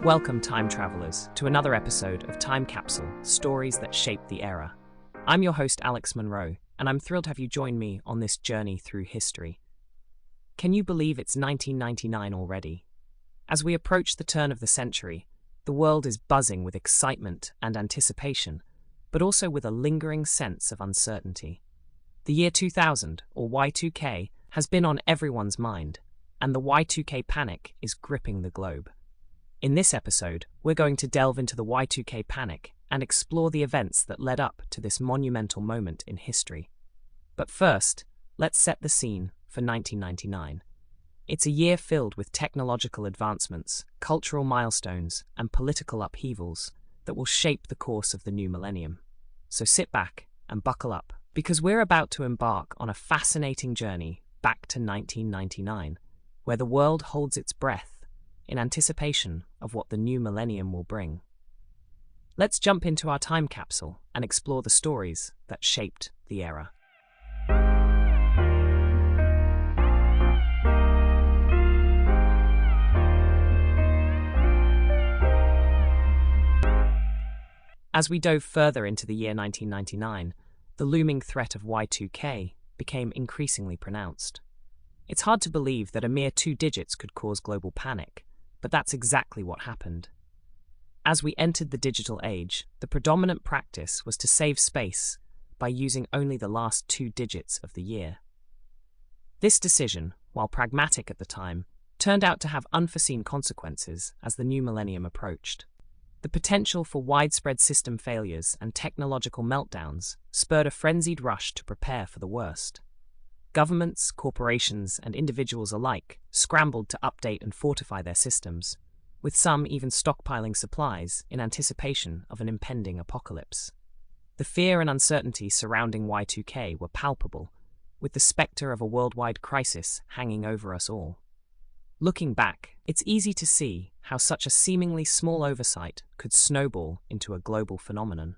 Welcome, time travelers, to another episode of Time Capsule, Stories That Shaped the Era. I'm your host, Alex Monroe, and I'm thrilled to have you join me on this journey through history. Can you believe it's 1999 already? As we approach the turn of the century, the world is buzzing with excitement and anticipation, but also with a lingering sense of uncertainty. The year 2000, or Y2K, has been on everyone's mind, and the Y2K panic is gripping the globe. In this episode, we're going to delve into the Y2K panic and explore the events that led up to this monumental moment in history. But first, let's set the scene for 1999. It's a year filled with technological advancements, cultural milestones, and political upheavals that will shape the course of the new millennium. So sit back and buckle up, because we're about to embark on a fascinating journey back to 1999, where the world holds its breath in anticipation of what the new millennium will bring. Let's jump into our time capsule and explore the stories that shaped the era. As we dove further into the year 1999, the looming threat of Y2K became increasingly pronounced. It's hard to believe that a mere 2 digits could cause global panic, but that's exactly what happened. As we entered the digital age, the predominant practice was to save space by using only the last 2 digits of the year. This decision, while pragmatic at the time, turned out to have unforeseen consequences as the new millennium approached. The potential for widespread system failures and technological meltdowns spurred a frenzied rush to prepare for the worst. Governments, corporations, and individuals alike scrambled to update and fortify their systems, with some even stockpiling supplies in anticipation of an impending apocalypse. The fear and uncertainty surrounding Y2K were palpable, with the spectre of a worldwide crisis hanging over us all. Looking back, it's easy to see how such a seemingly small oversight could snowball into a global phenomenon.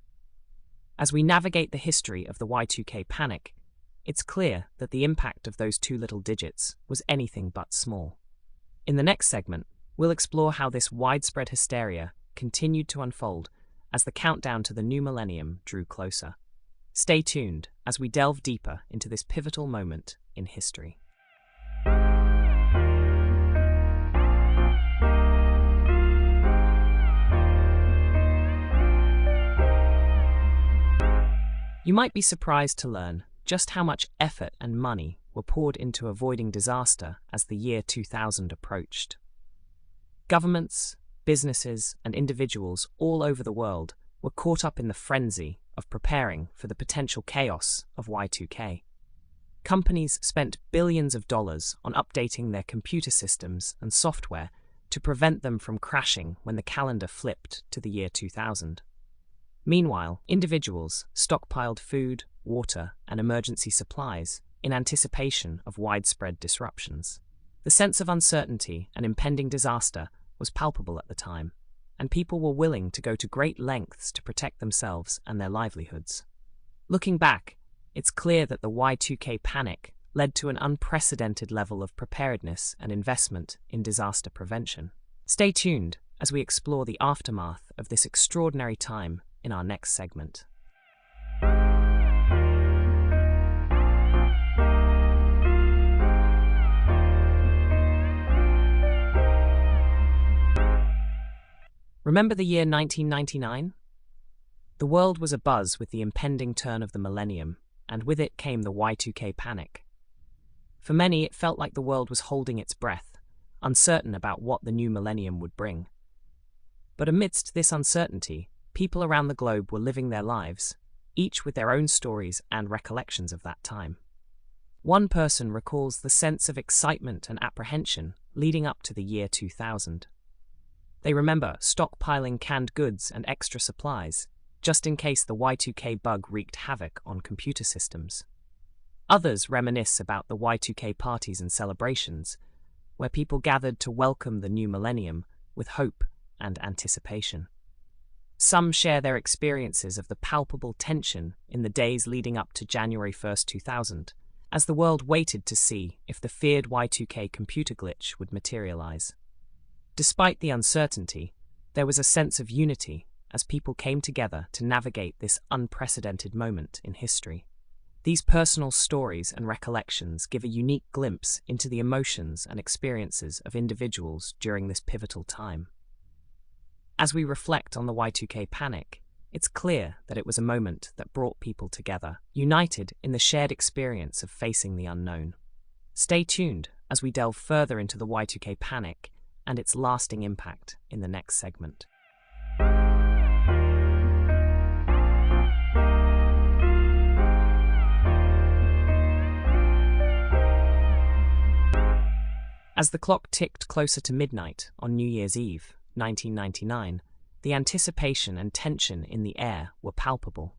As we navigate the history of the Y2K panic, it's clear that the impact of those 2 little digits was anything but small. In the next segment, we'll explore how this widespread hysteria continued to unfold as the countdown to the new millennium drew closer. Stay tuned as we delve deeper into this pivotal moment in history. You might be surprised to learn just how much effort and money were poured into avoiding disaster as the year 2000 approached. Governments, businesses, and individuals all over the world were caught up in the frenzy of preparing for the potential chaos of Y2K. Companies spent billions of dollars on updating their computer systems and software to prevent them from crashing when the calendar flipped to the year 2000. Meanwhile, individuals stockpiled food, water, and emergency supplies in anticipation of widespread disruptions. The sense of uncertainty and impending disaster was palpable at the time, and people were willing to go to great lengths to protect themselves and their livelihoods. Looking back, it's clear that the Y2K panic led to an unprecedented level of preparedness and investment in disaster prevention. Stay tuned as we explore the aftermath of this extraordinary time in our next segment. Remember the year 1999? The world was abuzz with the impending turn of the millennium, and with it came the Y2K panic. For many, it felt like the world was holding its breath, uncertain about what the new millennium would bring. But amidst this uncertainty, people around the globe were living their lives, each with their own stories and recollections of that time. One person recalls the sense of excitement and apprehension leading up to the year 2000. They remember stockpiling canned goods and extra supplies, just in case the Y2K bug wreaked havoc on computer systems. Others reminisce about the Y2K parties and celebrations, where people gathered to welcome the new millennium with hope and anticipation. Some share their experiences of the palpable tension in the days leading up to January 1st, 2000, as the world waited to see if the feared Y2K computer glitch would materialize. Despite the uncertainty, There was a sense of unity as people came together to navigate this unprecedented moment in history. These personal stories and recollections give a unique glimpse into the emotions and experiences of individuals during this pivotal time. As we reflect on the Y2K panic, it's clear that it was a moment that brought people together, united in the shared experience of facing the unknown. Stay tuned as we delve further into the Y2K panic and its lasting impact in the next segment. As the clock ticked closer to midnight on New Year's Eve, 1999, the anticipation and tension in the air were palpable.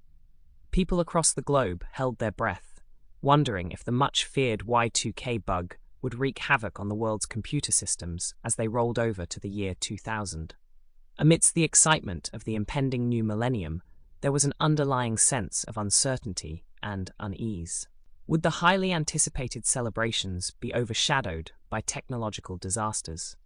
People across the globe held their breath, wondering if the much-feared Y2K bug would wreak havoc on the world's computer systems as they rolled over to the year 2000. Amidst the excitement of the impending new millennium, there was an underlying sense of uncertainty and unease. Would the highly anticipated celebrations be overshadowed by technological disasters?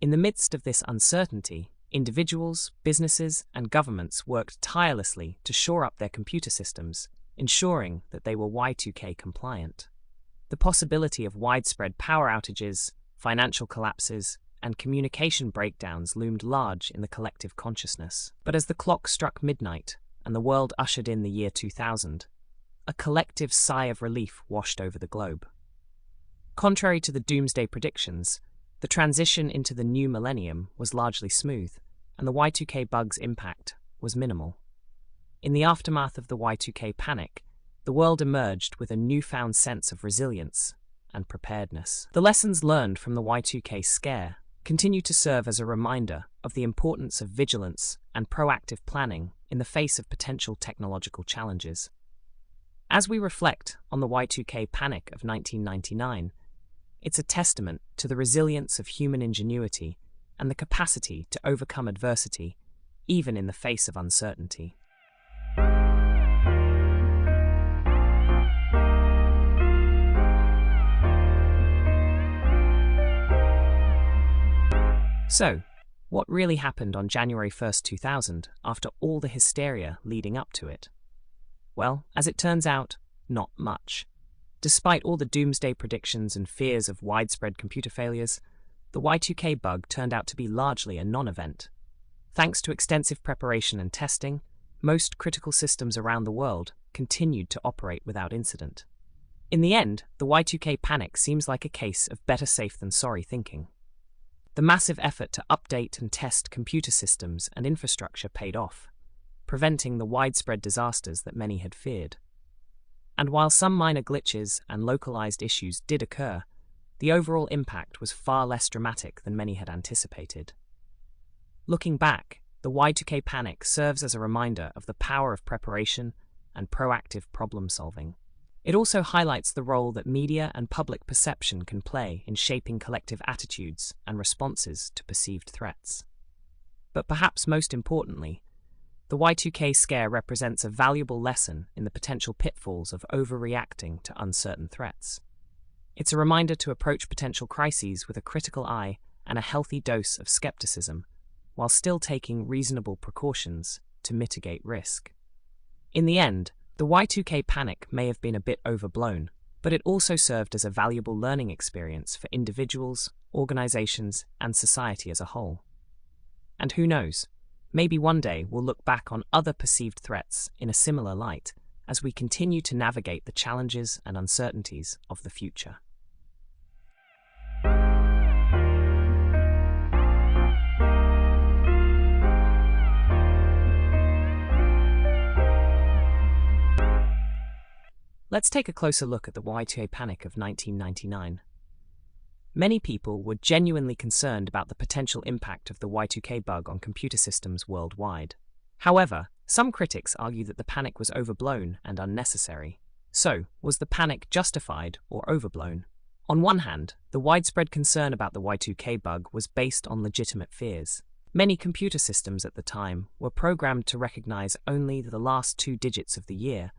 In the midst of this uncertainty, individuals, businesses, and governments worked tirelessly to shore up their computer systems, ensuring that they were Y2K compliant. The possibility of widespread power outages, financial collapses, and communication breakdowns loomed large in the collective consciousness. But as the clock struck midnight and the world ushered in the year 2000, a collective sigh of relief washed over the globe. Contrary to the doomsday predictions, the transition into the new millennium was largely smooth, and the Y2K bug's impact was minimal. In the aftermath of the Y2K panic, the world emerged with a newfound sense of resilience and preparedness. The lessons learned from the Y2K scare continue to serve as a reminder of the importance of vigilance and proactive planning in the face of potential technological challenges. As we reflect on the Y2K panic of 1999, it's a testament to the resilience of human ingenuity and the capacity to overcome adversity, even in the face of uncertainty. So, what really happened on January 1st, 2000, after all the hysteria leading up to it? Well, as it turns out, not much. Despite all the doomsday predictions and fears of widespread computer failures, the Y2K bug turned out to be largely a non-event. Thanks to extensive preparation and testing, most critical systems around the world continued to operate without incident. In the end, the Y2K panic seems like a case of better safe than sorry thinking. The massive effort to update and test computer systems and infrastructure paid off, preventing the widespread disasters that many had feared. And while some minor glitches and localized issues did occur, the overall impact was far less dramatic than many had anticipated. Looking back, the Y2K panic serves as a reminder of the power of preparation and proactive problem-solving. It also highlights the role that media and public perception can play in shaping collective attitudes and responses to perceived threats. But perhaps most importantly, the Y2K scare represents a valuable lesson in the potential pitfalls of overreacting to uncertain threats. It's a reminder to approach potential crises with a critical eye and a healthy dose of skepticism, while still taking reasonable precautions to mitigate risk. In the end, the Y2K panic may have been a bit overblown, but it also served as a valuable learning experience for individuals, organizations, and society as a whole. And who knows? Maybe one day we'll look back on other perceived threats in a similar light as we continue to navigate the challenges and uncertainties of the future. Let's take a closer look at the Y2K panic of 1999. Many people were genuinely concerned about the potential impact of the Y2K bug on computer systems worldwide. However, some critics argue that the panic was overblown and unnecessary. So, was the panic justified or overblown? On one hand, the widespread concern about the Y2K bug was based on legitimate fears. Many computer systems at the time were programmed to recognize only the last 2 digits of the year,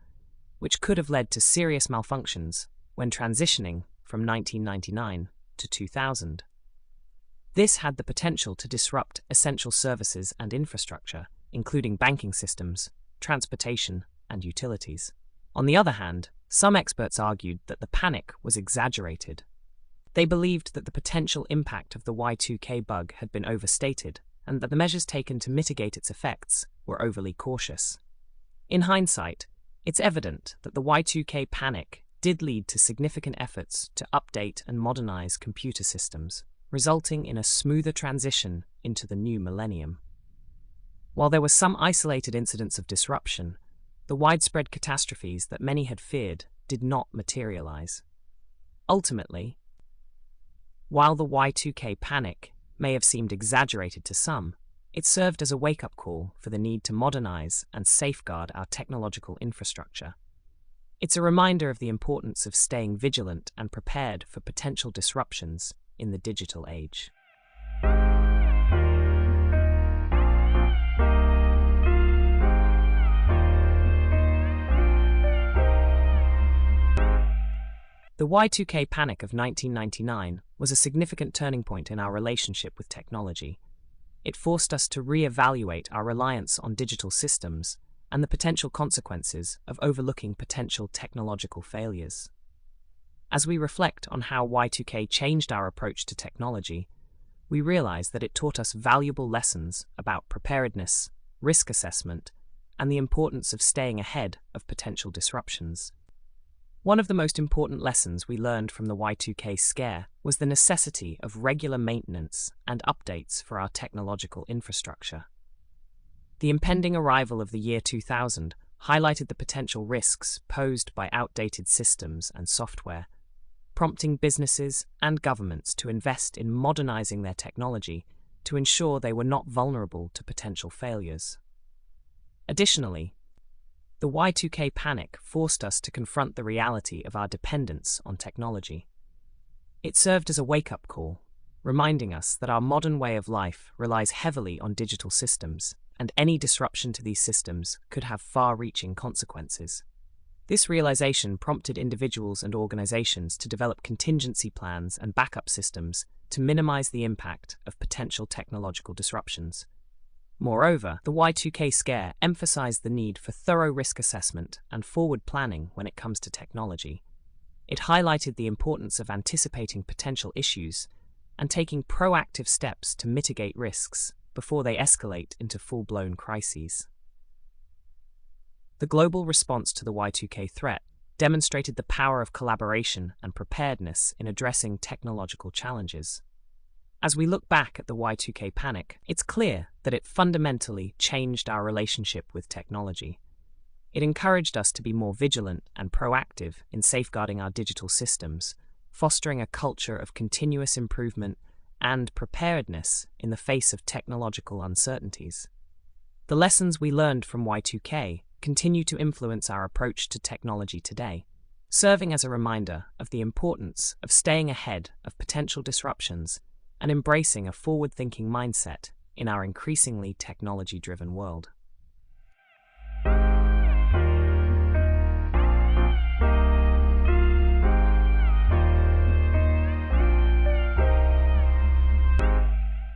which could have led to serious malfunctions when transitioning from 1999 to 2000. This had the potential to disrupt essential services and infrastructure, including banking systems, transportation, and utilities. On the other hand, some experts argued that the panic was exaggerated. They believed that the potential impact of the Y2K bug had been overstated, and that the measures taken to mitigate its effects were overly cautious. In hindsight, it's evident that the Y2K panic did lead to significant efforts to update and modernize computer systems, resulting in a smoother transition into the new millennium. While there were some isolated incidents of disruption, the widespread catastrophes that many had feared did not materialize. Ultimately, while the Y2K panic may have seemed exaggerated to some, it served as a wake-up call for the need to modernize and safeguard our technological infrastructure. It's a reminder of the importance of staying vigilant and prepared for potential disruptions in the digital age. The Y2K panic of 1999 was a significant turning point in our relationship with technology. It forced us to re-evaluate our reliance on digital systems and the potential consequences of overlooking potential technological failures. As we reflect on how Y2K changed our approach to technology, we realize that it taught us valuable lessons about preparedness, risk assessment, and the importance of staying ahead of potential disruptions. One of the most important lessons we learned from the Y2K scare was the necessity of regular maintenance and updates for our technological infrastructure. The impending arrival of the year 2000 highlighted the potential risks posed by outdated systems and software, prompting businesses and governments to invest in modernizing their technology to ensure they were not vulnerable to potential failures. Additionally, the Y2K panic forced us to confront the reality of our dependence on technology. It served as a wake-up call, reminding us that our modern way of life relies heavily on digital systems, and any disruption to these systems could have far-reaching consequences. This realization prompted individuals and organizations to develop contingency plans and backup systems to minimize the impact of potential technological disruptions. Moreover, the Y2K scare emphasized the need for thorough risk assessment and forward planning when it comes to technology. It highlighted the importance of anticipating potential issues and taking proactive steps to mitigate risks before they escalate into full-blown crises. The global response to the Y2K threat demonstrated the power of collaboration and preparedness in addressing technological challenges. As we look back at the Y2K panic, it's clear that it fundamentally changed our relationship with technology. It encouraged us to be more vigilant and proactive in safeguarding our digital systems, fostering a culture of continuous improvement and preparedness in the face of technological uncertainties. The lessons we learned from Y2K continue to influence our approach to technology today, serving as a reminder of the importance of staying ahead of potential disruptions and embracing a forward-thinking mindset in our increasingly technology-driven world.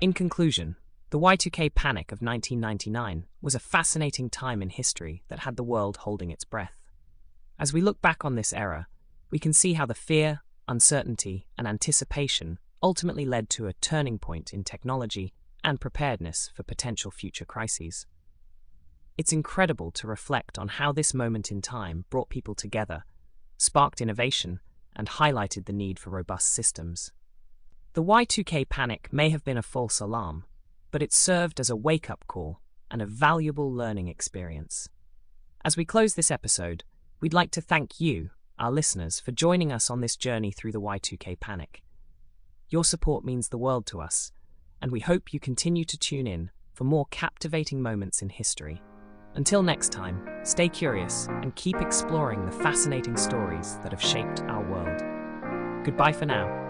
In conclusion, the Y2K panic of 1999 was a fascinating time in history that had the world holding its breath. As we look back on this era, we can see how the fear, uncertainty, and anticipation ultimately led to a turning point in technology and preparedness for potential future crises. It's incredible to reflect on how this moment in time brought people together, sparked innovation, and highlighted the need for robust systems. The Y2K panic may have been a false alarm, but it served as a wake-up call and a valuable learning experience. As we close this episode, we'd like to thank you, our listeners, for joining us on this journey through the Y2K panic. Your support means the world to us, and we hope you continue to tune in for more captivating moments in history. Until next time, stay curious and keep exploring the fascinating stories that have shaped our world. Goodbye for now.